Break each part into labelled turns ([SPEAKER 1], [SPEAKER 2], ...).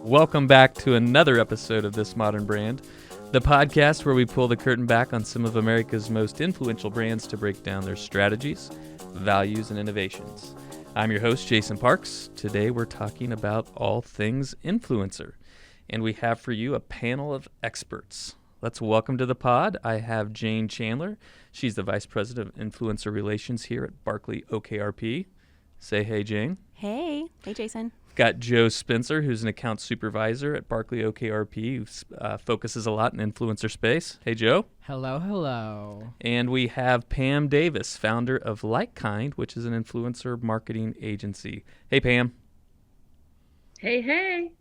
[SPEAKER 1] Welcome back to another episode of This Modern Brand, the podcast where we pull the curtain back on some of America's most influential brands to break down their strategies, values, and innovations. I'm your host, Jason Parks. Today we're talking about all things influencer, and we have for you a panel of experts. Let's welcome to the pod. I have Jane Chandler. She's the Vice President of Influencer Relations here at BarkleyOKRP. Say hey, Jane.
[SPEAKER 2] Hey. Hey, Jason.
[SPEAKER 1] Got Joe Spencer, who's an account supervisor at BarkleyOKRP, who focuses a lot in influencer space. Hey, Joe.
[SPEAKER 3] Hello, hello.
[SPEAKER 1] And we have Pam Davis, founder of Likekind, which is an influencer marketing agency. Hey, Pam.
[SPEAKER 4] Hey, hey.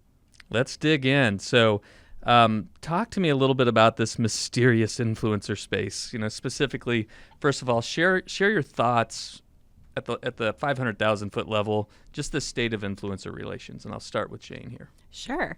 [SPEAKER 1] Let's dig in. So talk to me a little bit about this mysterious influencer space. You know, specifically, first of all, share your thoughts at the 500,000 foot level, just the state of influencer relations. And I'll start with Jane here.
[SPEAKER 2] Sure.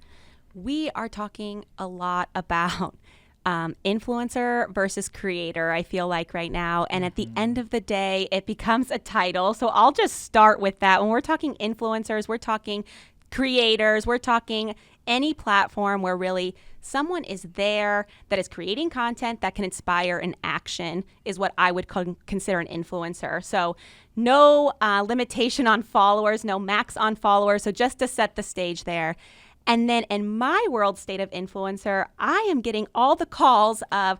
[SPEAKER 2] We are talking a lot about influencer versus creator, I feel like right now. And at the end of the day, it becomes a title. So I'll just start with that. When we're talking influencers, we're talking creators, we're talking any platform where really someone is there that is creating content that can inspire an action is what I would consider an influencer. So no limitation on followers, no max on followers. So just to set the stage there. And then in my world state of influencer, I am getting all the calls of,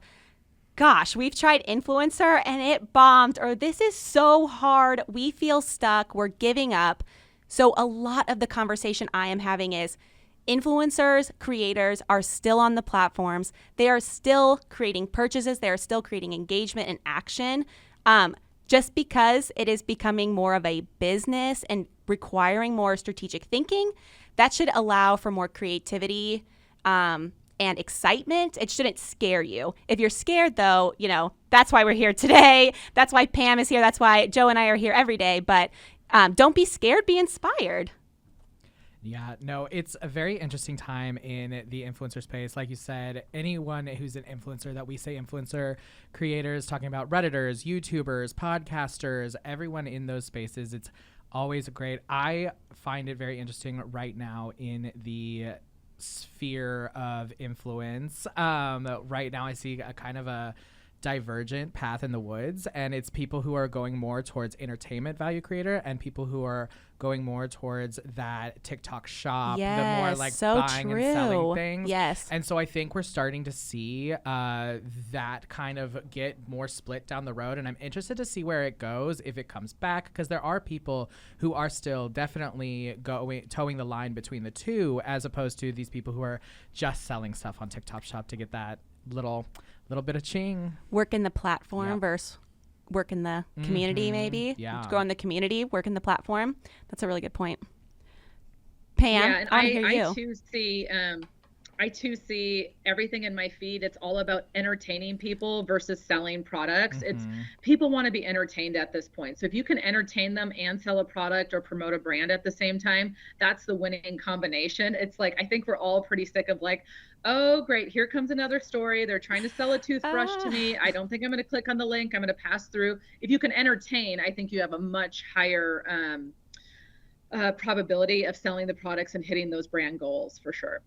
[SPEAKER 2] gosh, we've tried influencer and it bombed, or this is so hard, we feel stuck, we're giving up. So a lot of the conversation I am having is influencers, creators are still on the platforms. They are still creating purchases. They are still creating engagement and action. Just because it is becoming more of a business and requiring more strategic thinking, that should allow for more creativity and excitement. It shouldn't scare you. If you're scared, though, you know, that's why we're here today. That's why Pam is here. That's why Joe and I are here every day. But don't be scared, be inspired.
[SPEAKER 3] Yeah, no, it's a very interesting time in the influencer space. Like you said, anyone who's an influencer, that we say influencer creators, talking about Redditors, YouTubers, podcasters, everyone in those spaces, it's always great. I find it very interesting right now in the sphere of influence. Right now I see a kind of a divergent path in the woods, and it's people who are going more towards entertainment value creator and people who are going more towards that TikTok shop,
[SPEAKER 2] yes,
[SPEAKER 3] the more like
[SPEAKER 2] so
[SPEAKER 3] buying
[SPEAKER 2] true.
[SPEAKER 3] and selling things.
[SPEAKER 2] Yes.
[SPEAKER 3] And so I think we're starting to see that kind of get more split down the road, and I'm interested to see where it goes, if it comes back, because there are people who are still definitely towing the line between the two, as opposed to these people who are just selling stuff on TikTok shop to get that little bit of ching.
[SPEAKER 2] Work in the platform versus work in the community, maybe.
[SPEAKER 3] Yeah.
[SPEAKER 2] Go in the community, work in the platform. That's a really good point. Pam,
[SPEAKER 4] yeah, and I too see everything in my feed. It's all about entertaining people versus selling products. It's people want to be entertained at this point. So if you can entertain them and sell a product or promote a brand at the same time, that's the winning combination. It's like, I think we're all pretty sick of like, oh, great, here comes another story. They're trying to sell a toothbrush to me. I don't think I'm going to click on the link. I'm going to pass through. If you can entertain, I think you have a much higher probability of selling the products and hitting those brand goals for sure.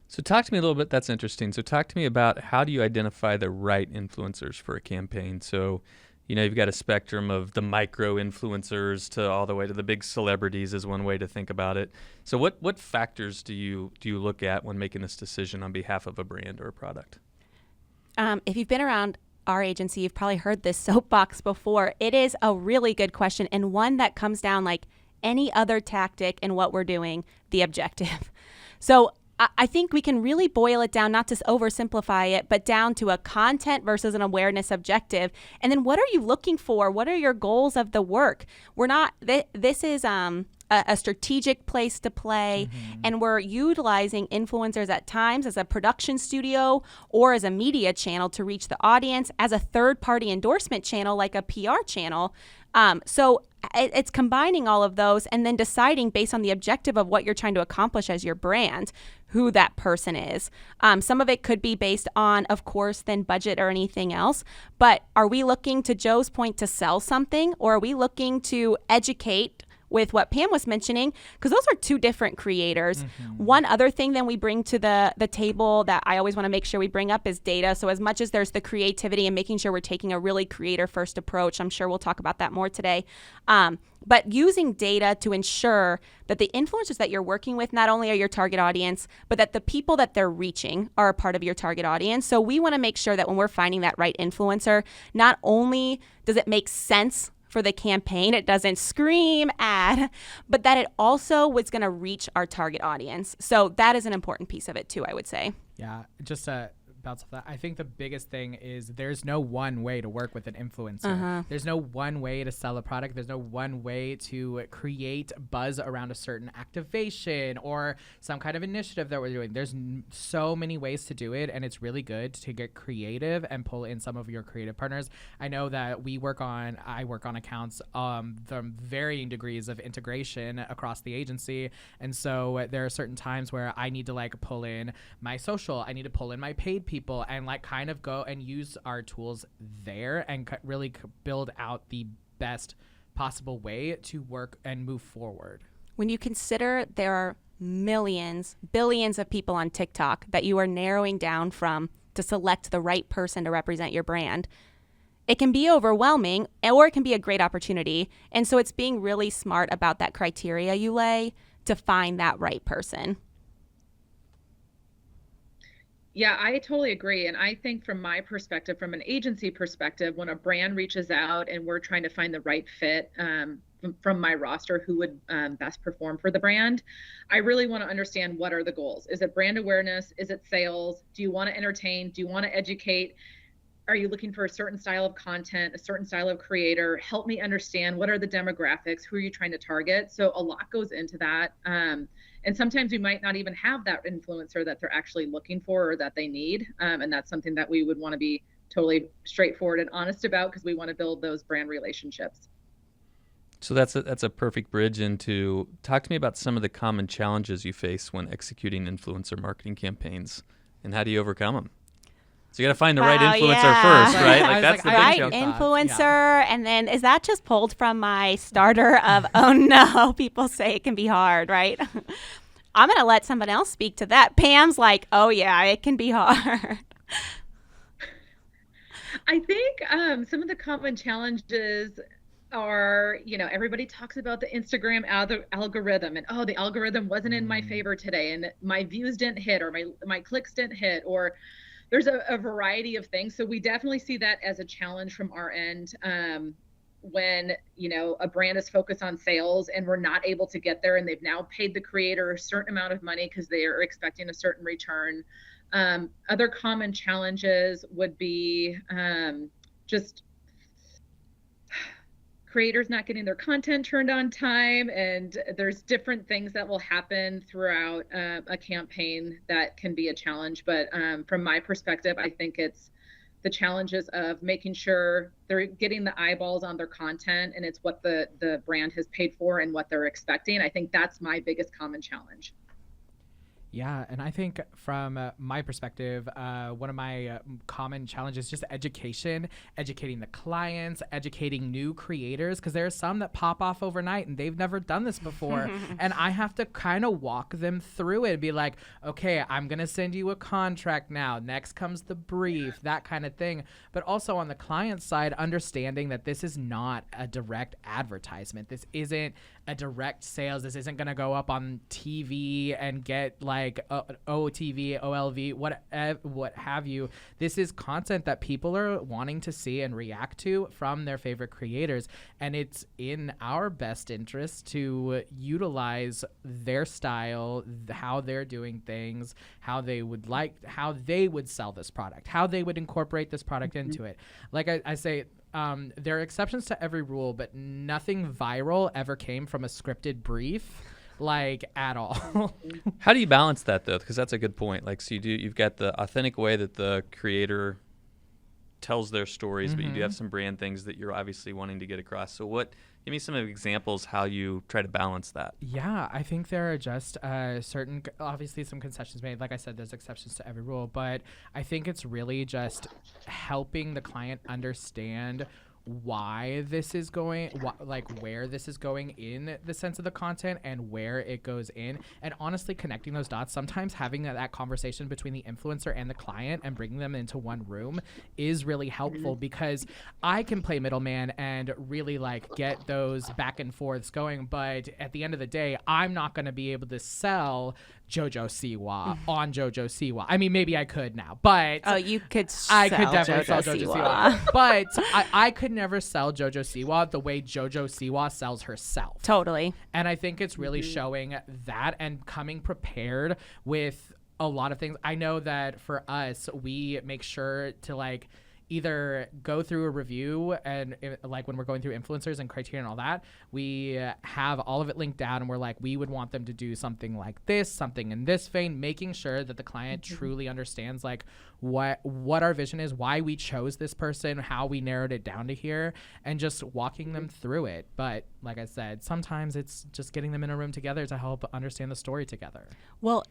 [SPEAKER 1] So talk to me a little bit. That's interesting. So talk to me about how do you identify the right influencers for a campaign? So, you know, you've got a spectrum of the micro influencers to all the way to the big celebrities is one way to think about it. So what factors do you look at when making this decision on behalf of a brand or a product?
[SPEAKER 2] If you've been around our agency, you've probably heard this soapbox before. It is a really good question, and one that comes down like any other tactic in what we're doing, the objective. So I think we can really boil it down, not to oversimplify it, but down to a content versus an awareness objective. And then what are you looking for? What are your goals of the work? We're not, this is a strategic place to play, and we're utilizing influencers at times as a production studio or as a media channel to reach the audience, as a third-party endorsement channel like a PR channel. So it's combining all of those and then deciding based on the objective of what you're trying to accomplish as your brand, who that person is. Some of it could be based on, of course, then budget or anything else. But are we looking, to Joe's point, to sell something, or are we looking to educate with what Pam was mentioning, because those are two different creators. One other thing then we bring to the table that I always want to make sure we bring up is data. So as much as there's the creativity and making sure we're taking a really creator first approach, I'm sure we'll talk about that more today. But using data to ensure that the influencers that you're working with not only are your target audience, but that the people that they're reaching are a part of your target audience. So we want to make sure that when we're finding that right influencer, not only does it make sense for the campaign, it doesn't scream ad, but that it also was going to reach our target audience. So that is an important piece of it too, I would say.
[SPEAKER 3] Yeah, just bounce off that. I think the biggest thing is there's no one way to work with an influencer. There's no one way to sell a product. There's no one way to create buzz around a certain activation or some kind of initiative that we're doing. There's so many ways to do it, and it's really good to get creative and pull in some of your creative partners. I know that I work on accounts from varying degrees of integration across the agency, and so there are certain times where I need to like pull in my social, I need to pull in my paid people and like kind of go and use our tools there and really build out the best possible way to work and move forward.
[SPEAKER 2] When you consider there are millions, billions of people on TikTok that you are narrowing down from to select the right person to represent your brand, it can be overwhelming or it can be a great opportunity. And so it's being really smart about that criteria you lay to find that right person.
[SPEAKER 4] Yeah, I totally agree. And I think from my perspective, from an agency perspective, when a brand reaches out and we're trying to find the right fit from my roster, who would best perform for the brand, I really want to understand what are the goals. Is it brand awareness? Is it sales? Do you want to entertain? Do you want to educate? Are you looking for a certain style of content, a certain style of creator? Help me understand what are the demographics, who are you trying to target? So a lot goes into that. And sometimes we might not even have that influencer that they're actually looking for or that they need. And that's something that we would want to be totally straightforward and honest about, because we want to build those brand relationships.
[SPEAKER 1] So that's a perfect bridge into, talk to me about some of the common challenges you face when executing influencer marketing campaigns, and how do you overcome them? So you got to find the right influencer first, right? Like that's the big
[SPEAKER 2] right
[SPEAKER 1] challenge.
[SPEAKER 2] Influencer, and then is that just pulled from my starter of, oh no, people say it can be hard, right? I'm going to let someone else speak to that. Pam's like, oh yeah, it can be hard.
[SPEAKER 4] I think some of the common challenges are, everybody talks about the Instagram algorithm and, oh, the algorithm wasn't in my favor today and my views didn't hit, or my clicks didn't hit, or there's a variety of things. So we definitely see that as a challenge from our end when, a brand is focused on sales and we're not able to get there, and they've now paid the creator a certain amount of money because they are expecting a certain return. Other common challenges would be just creators not getting their content turned on time, and there's different things that will happen throughout a campaign that can be a challenge. But from my perspective, I think it's the challenges of making sure they're getting the eyeballs on their content and it's what the brand has paid for and what they're expecting. I think that's my biggest common challenge.
[SPEAKER 3] Yeah, and I think from my perspective, one of my common challenges is just education, educating the clients, educating new creators, because there are some that pop off overnight and they've never done this before. And I have to kind of walk them through it and be like, okay, I'm going to send you a contract now. Next comes the brief, that kind of thing. But also on the client side, understanding that this is not a direct advertisement. This isn't a direct sales. This isn't going to go up on TV and get like OTV, OLV, what have you. This is content that people are wanting to see and react to from their favorite creators. And it's in our best interest to utilize their style, how they're doing things, how they would sell this product, how they would incorporate this product into it. Like I say, there are exceptions to every rule, but nothing viral ever came from a scripted brief, like at all.
[SPEAKER 1] How do you balance that though? Because that's a good point. Like, so you've got the authentic way that the creator tells their stories, but you do have some brand things that you're obviously wanting to get across. So give me some examples how you try to balance that.
[SPEAKER 3] Yeah, I think there are just obviously some concessions made. Like I said, there's exceptions to every rule, but I think it's really just helping the client understand why this is going, where this is going in the sense of the content and where it goes in, and honestly connecting those dots. Sometimes having that conversation between the influencer and the client and bringing them into one room is really helpful, because I can play middleman and really like get those back and forths going, but at the end of the day, I'm not going to be able to sell JoJo Siwa on JoJo Siwa. I mean, maybe I could now, but
[SPEAKER 2] you could.
[SPEAKER 3] I could definitely sell JoJo Siwa, but I could never sell JoJo Siwa the way JoJo Siwa sells herself.
[SPEAKER 2] Totally.
[SPEAKER 3] And I think it's really showing that and coming prepared with a lot of things. I know that for us, we make sure to like either go through a review, and like when we're going through influencers and criteria and all that, we have all of it linked down, and we're like, we would want them to do something like this, something in this vein, making sure that the client truly understands like what our vision is, why we chose this person, how we narrowed it down to here, and just walking them through it. But like I said, sometimes it's just getting them in a room together to help understand the story together.
[SPEAKER 2] Well,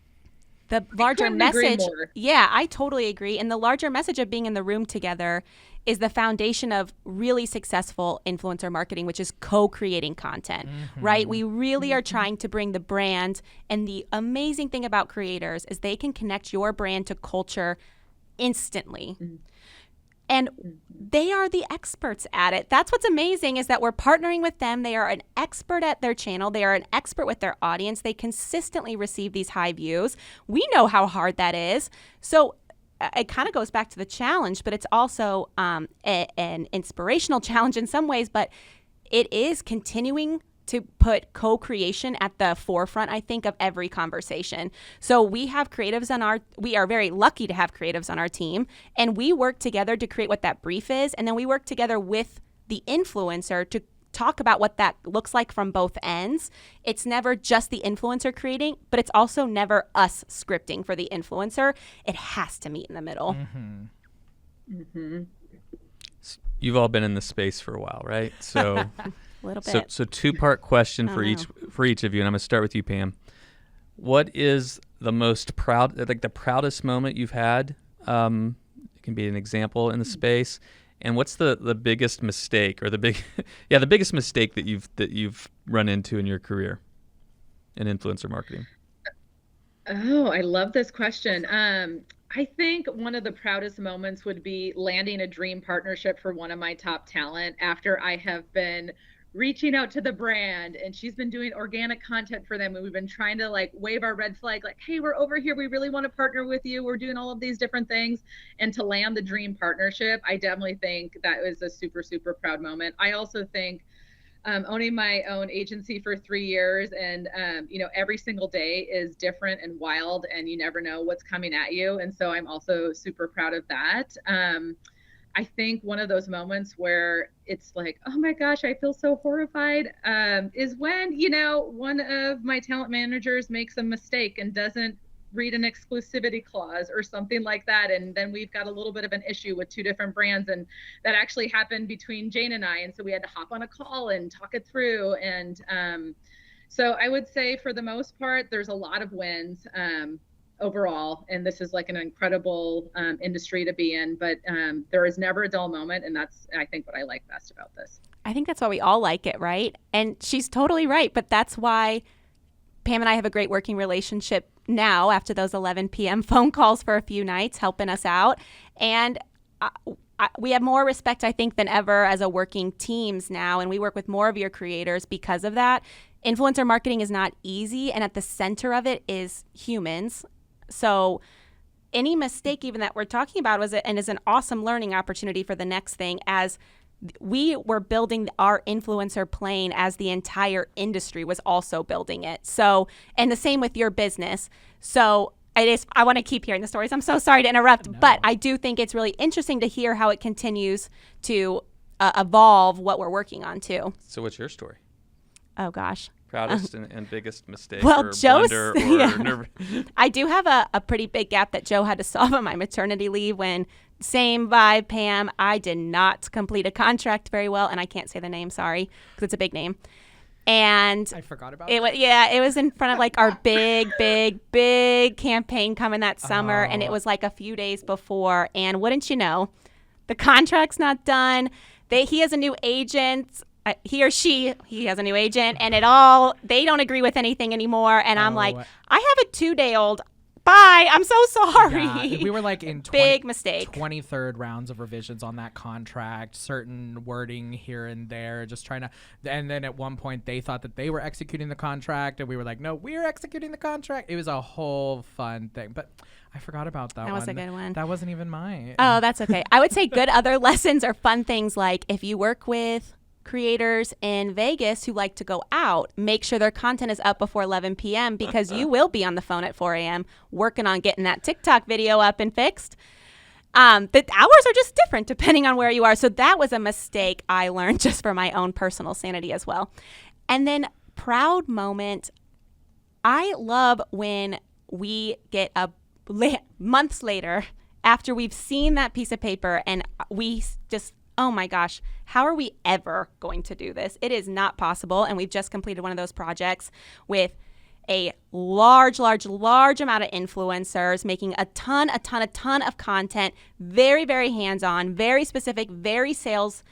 [SPEAKER 2] the larger message, yeah, I totally agree. And the larger message of being in the room together is the foundation of really successful influencer marketing, which is co-creating content, right? We really are trying to bring the brand. And the amazing thing about creators is they can connect your brand to culture instantly. And they are the experts at it. That's what's amazing, is that we're partnering with them. They are an expert at their channel. They are an expert with their audience. They consistently receive these high views. We know how hard that is. So it kind of goes back to the challenge, but it's also an inspirational challenge in some ways. But it is continuing to put co-creation at the forefront, I think, of every conversation. So we have creatives we are very lucky to have creatives on our team, and we work together to create what that brief is. And then we work together with the influencer to talk about what that looks like from both ends. It's never just the influencer creating, but it's also never us scripting for the influencer. It has to meet in the middle.
[SPEAKER 1] You've all been in this space for a while, right? So
[SPEAKER 2] a little bit.
[SPEAKER 1] So two-part question for each of you, and I'm going to start with you, Pam. What is the most the proudest moment you've had? It can be an example in the space. And what's the biggest mistake, or the biggest mistake that you've run into in your career in influencer marketing?
[SPEAKER 4] Oh, I love this question. I think one of the proudest moments would be landing a dream partnership for one of my top talent after I have been reaching out to the brand, and she's been doing organic content for them, and we've been trying to like wave our red flag, like, hey, we're over here, we really want to partner with you, we're doing all of these different things. And to land the dream partnership, I definitely think that was a super, super proud moment. I also think owning my own agency for 3 years, and every single day is different and wild, and you never know what's coming at you. And so I'm also super proud of that. I think one of those moments where it's like, oh my gosh, I feel so horrified, is when, one of my talent managers makes a mistake and doesn't read an exclusivity clause or something like that. And then we've got a little bit of an issue with 2 different brands. And that actually happened between Jane and I. And so we had to hop on a call and talk it through. And so I would say for the most part, there's a lot of wins overall, and this is like an incredible industry to be in, but there is never a dull moment, and that's, I think, what I like best about this.
[SPEAKER 2] I think that's why we all like it, right? And she's totally right, but that's why Pam and I have a great working relationship now after those 11 p.m. phone calls for a few nights, helping us out. And we have more respect, I think, than ever as a working teams now, and we work with more of your creators because of that. Influencer marketing is not easy, and at the center of it is humans. So any mistake even that we're talking about is an awesome learning opportunity for the next thing, as we were building our influencer plane as the entire industry was also building it. So, and the same with your business. So I want to keep hearing the stories. I'm so sorry to interrupt, but I do think it's really interesting to hear how it continues to evolve what we're working on too.
[SPEAKER 1] So what's your story?
[SPEAKER 2] Oh gosh.
[SPEAKER 1] Proudest and biggest mistake,
[SPEAKER 2] well,
[SPEAKER 1] or
[SPEAKER 2] Joe's,
[SPEAKER 1] blunder, or
[SPEAKER 2] I do have a pretty big gap that Joe had to solve on my maternity leave when, same vibe, Pam, I did not complete a contract very well, and I can't say the name, sorry, because it's a big name. And
[SPEAKER 3] I forgot about
[SPEAKER 2] it. It was in front of like our big campaign coming that summer, and it was like a few days before, and wouldn't you know, the contract's not done. he has a new agent. He or she, he has a new agent, and they don't agree with anything anymore. And I'm like, I have a 2-day-old. Bye. I'm so sorry.
[SPEAKER 3] Yeah, we were like in
[SPEAKER 2] big mistake.
[SPEAKER 3] 23rd rounds of revisions on that contract, certain wording here and there, just trying to. And then at one point they thought that they were executing the contract, and we were like, no, we're executing the contract. It was a whole fun thing, but I forgot about that one.
[SPEAKER 2] That was a good one.
[SPEAKER 3] That wasn't even mine.
[SPEAKER 2] Oh, that's okay. I would say good other lessons are fun things like if you work with creators in Vegas who like to go out, make sure their content is up before 11 p.m. because you will be on the phone at 4 a.m. working on getting that TikTok video up and fixed. The hours are just different depending on where you are. So that was a mistake I learned just for my own personal sanity as well. And then proud moment. I love when we get months later after we've seen that piece of paper and we just, oh my gosh, how are we ever going to do this? It is not possible. And we've just completed one of those projects with a large amount of influencers making a ton of content, very, very hands-on, very specific, very sales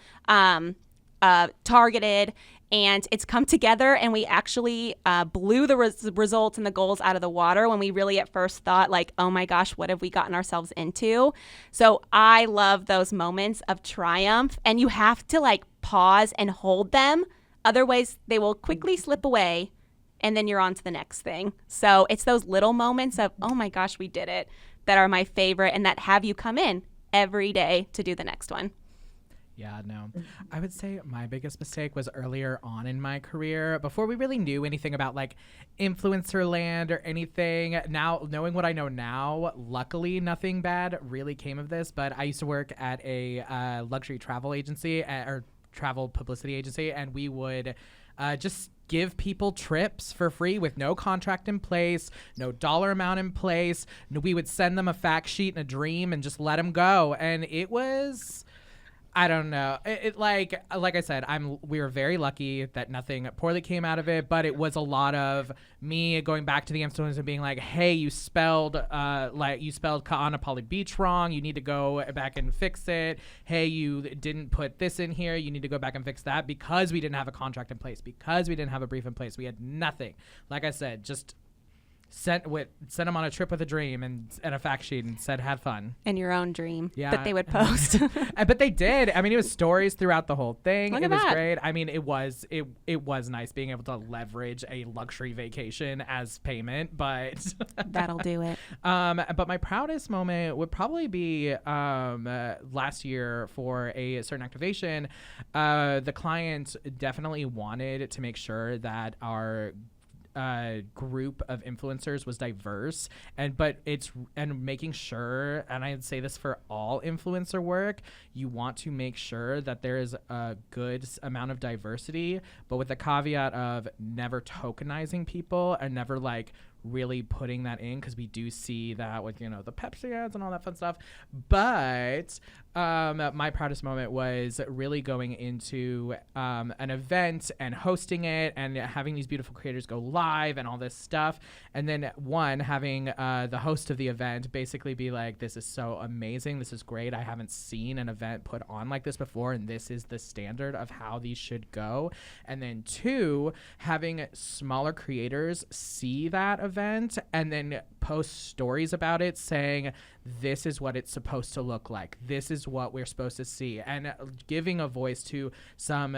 [SPEAKER 2] targeted. And it's come together, and we actually blew the results and the goals out of the water when we really at first thought, like, oh my gosh, what have we gotten ourselves into? So I love those moments of triumph, and you have to like pause and hold them. Otherwise, they will quickly slip away, and then you're on to the next thing. So it's those little moments of, oh my gosh, we did it, that are my favorite, and that have you come in every day to do the next one.
[SPEAKER 3] Yeah, no. I would say my biggest mistake was earlier on in my career, before we really knew anything about like influencer land or anything. Now, knowing what I know now, luckily nothing bad really came of this, but I used to work at a luxury travel agency or travel publicity agency, and we would just give people trips for free with no contract in place, no dollar amount in place. We would send them a fact sheet and a dream and just let them go. And it was... I don't know. Like I said, we were very lucky that nothing poorly came out of it, but it was a lot of me going back to the influencers and being like, hey, you spelled Kaanapali Beach wrong. You need to go back and fix it. Hey, you didn't put this in here. You need to go back and fix that, because we didn't have a contract in place, because we didn't have a brief in place. We had nothing. Like I said, just sent them on a trip with a dream and a fact sheet and said, had fun. And
[SPEAKER 2] your own dream.
[SPEAKER 3] Yeah.
[SPEAKER 2] That they would post.
[SPEAKER 3] But they did. I mean, it was stories throughout the whole thing.
[SPEAKER 2] Look
[SPEAKER 3] it
[SPEAKER 2] at
[SPEAKER 3] was
[SPEAKER 2] that.
[SPEAKER 3] great. I mean, it was nice being able to leverage a luxury vacation as payment, but
[SPEAKER 2] that'll do it.
[SPEAKER 3] But my proudest moment would probably be last year for a certain activation. The client definitely wanted to make sure that our group of influencers was diverse, and making sure, and I'd say this for all influencer work, you want to make sure that there is a good amount of diversity, but with the caveat of never tokenizing people and never like really putting that in, because we do see that with, the Pepsi ads and all that fun stuff. But my proudest moment was really going into an event and hosting it and having these beautiful creators go live and all this stuff. And then having the host of the event basically be like, this is so amazing. This is great. I haven't seen an event put on like this before, and this is the standard of how these should go. And then 2, having smaller creators see that event and then post stories about it saying, this is what it's supposed to look like. This is what we're supposed to see. And giving a voice to some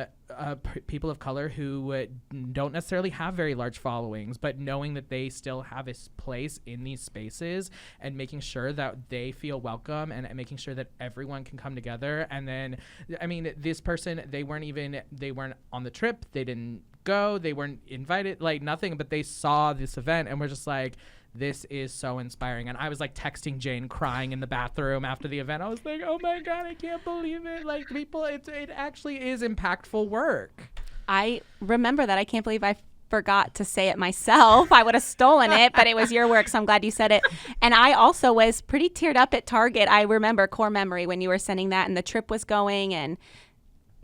[SPEAKER 3] people of color who don't necessarily have very large followings, but knowing that they still have a place in these spaces and making sure that they feel welcome and making sure that everyone can come together. And then, I mean, this person, they weren't on the trip. They didn't go. They weren't invited, like nothing, but they saw this event and we're just like, this is so inspiring. And I was like texting Jane crying in the bathroom after the event. I was like, oh my God, I can't believe it. Like, people, it actually is impactful work.
[SPEAKER 2] I remember that. I can't believe I forgot to say it myself. I would have stolen it, but it was your work, so I'm glad you said it. And I also was pretty teared up at Target. I remember core memory when you were sending that and the trip was going, and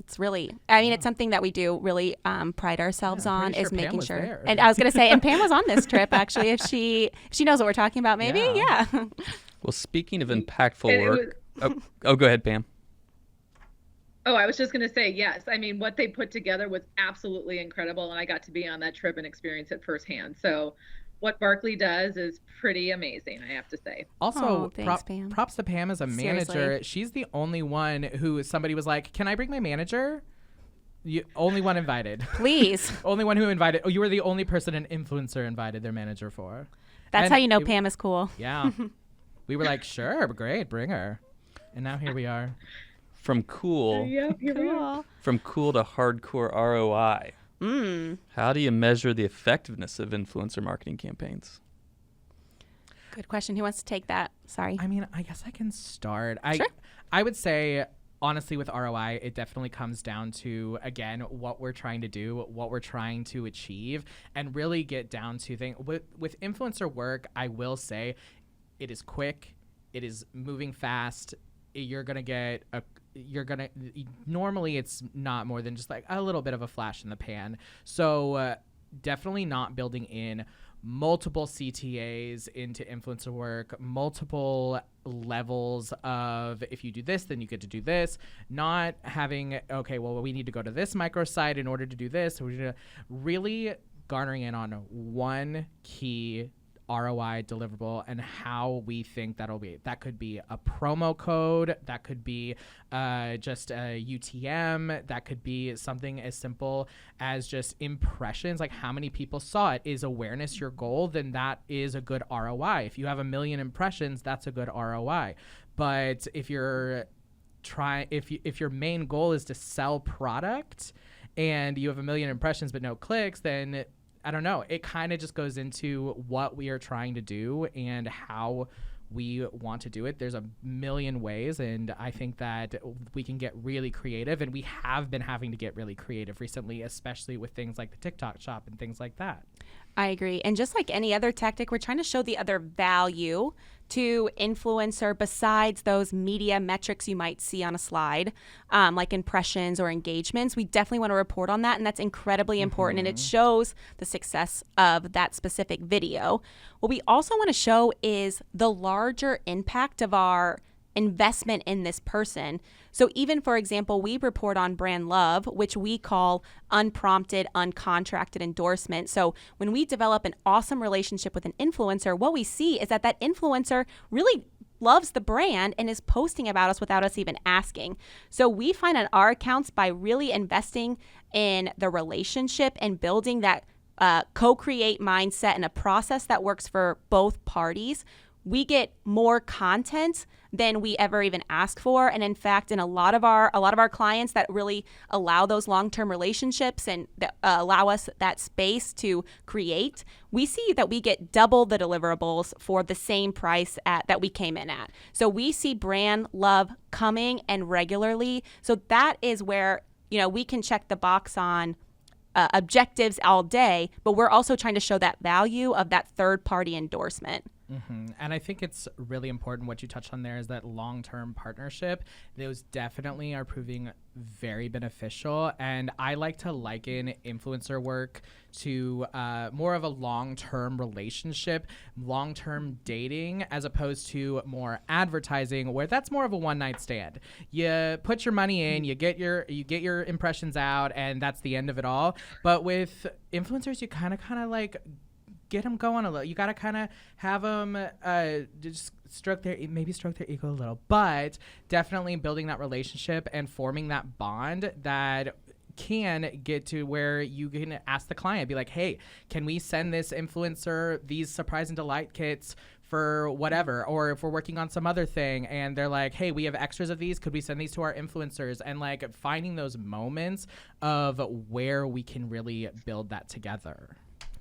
[SPEAKER 2] it's really, I mean, it's something that we do really pride ourselves on, is making sure. There. And I was going to say, and Pam was on this trip, actually, if she knows what we're talking about, maybe. Yeah.
[SPEAKER 1] Well, speaking of impactful work. Go ahead, Pam.
[SPEAKER 4] Oh, I was just going to say, yes. I mean, what they put together was absolutely incredible. And I got to be on that trip and experience it firsthand. So what Barkley does is pretty amazing, I have to say.
[SPEAKER 3] Also,
[SPEAKER 2] thanks, Pam.
[SPEAKER 3] props to Pam as a manager.
[SPEAKER 2] Seriously.
[SPEAKER 3] She's the only one who somebody was like, can I bring my manager? Only one invited.
[SPEAKER 2] Please.
[SPEAKER 3] Only one who invited. Oh, you were the only person an influencer invited their manager for.
[SPEAKER 2] That's
[SPEAKER 3] And
[SPEAKER 2] how you know Pam is cool.
[SPEAKER 3] Yeah. We were like, sure, great, bring her. And now here we are.
[SPEAKER 1] From cool,
[SPEAKER 4] Yeah, here we are.
[SPEAKER 2] Cool.
[SPEAKER 1] from cool to hardcore ROI. How do you measure the effectiveness of influencer marketing campaigns?
[SPEAKER 2] Good question. Who wants to take that? Sorry.
[SPEAKER 3] I mean, I guess I can start.
[SPEAKER 2] Sure.
[SPEAKER 3] I would say, honestly, with ROI, it definitely comes down to, again, what we're trying to do, what we're trying to achieve, and really get down to things. With influencer work, I will say it is quick, it is moving fast. Normally it's not more than just like a little bit of a flash in the pan. So definitely not building in multiple CTAs into influencer work, multiple levels of, if you do this, then you get to do this. Not having, okay, well, we need to go to this microsite in order to do this. We're really garnering in on one key ROI deliverable and how we think that'll be. That could be a promo code, that could be just a UTM, that could be something as simple as just impressions, like how many people saw it. Is awareness your goal? Then that is a good ROI. If you have 1 million impressions, that's a good ROI. But if you're if your main goal is to sell product and you have 1 million impressions but no clicks, then I don't know. It kind of just goes into what we are trying to do and how we want to do it. There's 1 million ways, and I think that we can get really creative, and we have been having to get really creative recently, especially with things like the TikTok shop and things like that.
[SPEAKER 2] I agree. And just like any other tactic, we're trying to show the other value to influencer besides those media metrics you might see on a slide, like impressions or engagements. We definitely want to report on that, and that's incredibly important, and it shows the success of that specific video. What we also want to show is the larger impact of our investment in this person. So even, for example, we report on brand love, which we call unprompted, uncontracted endorsement. So when we develop an awesome relationship with an influencer, what we see is that that influencer really loves the brand and is posting about us without us even asking. So we find on our accounts, by really investing in the relationship and building that co-create mindset and a process that works for both parties, we get more content than we ever even ask for. And in fact, in a lot of our clients that really allow those long-term relationships and that allow us that space to create, we see that we get double the deliverables for the same price that we came in at. So we see brand love coming and regularly. So that is where, we can check the box on objectives all day, but we're also trying to show that value of that third-party endorsement.
[SPEAKER 3] Mm-hmm. And I think it's really important what you touched on there is that long-term partnership. Those definitely are proving very beneficial. And I like to liken influencer work to more of a long-term relationship, long-term dating, as opposed to more advertising, where that's more of a one-night stand. You put your money in, you get your impressions out, and that's the end of it all. But with influencers, you kind of like get them going a little. You got to kind of have them just stroke their ego a little, but definitely building that relationship and forming that bond that can get to where you can ask the client, be like, hey, can we send this influencer these surprise and delight kits for whatever? Or if we're working on some other thing and they're like, hey, we have extras of these, could we send these to our influencers? And like finding those moments of where we can really build that together.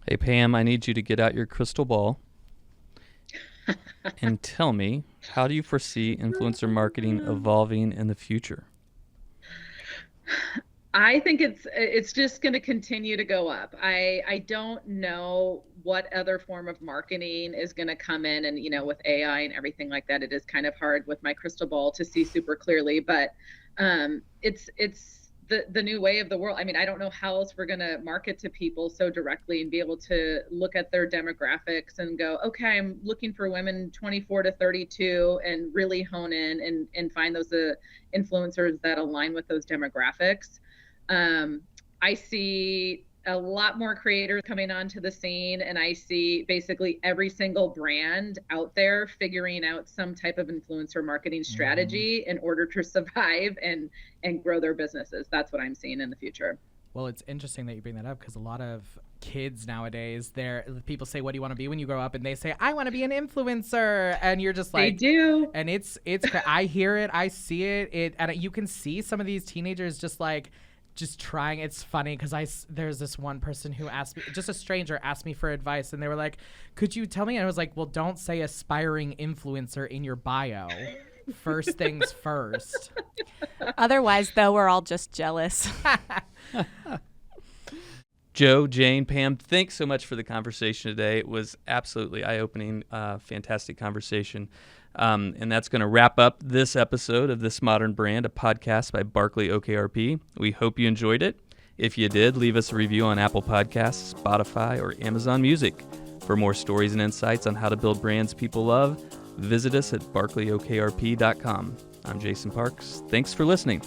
[SPEAKER 1] Hey, Pam, I need you to get out your crystal ball and tell me, how do you foresee influencer marketing evolving in the future?
[SPEAKER 4] I think it's just going to continue to go up. I don't know what other form of marketing is going to come in, and with AI and everything like that, it is kind of hard with my crystal ball to see super clearly, but it's the new way of the world. I mean, I don't know how else we're going to market to people so directly and be able to look at their demographics and go, okay, I'm looking for women 24 to 32 and really hone in and find those influencers that align with those demographics. I see a lot more creators coming onto the scene, and I see basically every single brand out there figuring out some type of influencer marketing strategy in order to survive and grow their businesses. That's what I'm seeing in the future.
[SPEAKER 3] Well, it's interesting that you bring that up, because a lot of kids nowadays, people say, what do you want to be when you grow up? And they say, I want to be an influencer. And you're just like,
[SPEAKER 4] they do.
[SPEAKER 3] And it's I hear it, I see it, and you can see some of these teenagers just trying. It's funny because there's this one person who asked me, just a stranger asked me for advice, and they were like, could you tell me? And I was like, well, don't say aspiring influencer in your bio. First things first.
[SPEAKER 2] Otherwise, though, we're all just jealous.
[SPEAKER 1] Joe, Jane, Pam, thanks so much for the conversation today. It was absolutely eye-opening, fantastic conversation. And that's going to wrap up this episode of This Modern Brand, a podcast by BarkleyOKRP. We hope you enjoyed it. If you did, leave us a review on Apple Podcasts, Spotify, or Amazon Music. For more stories and insights on how to build brands people love, visit us at BarkleyOKRP.com. I'm Jason Parks. Thanks for listening.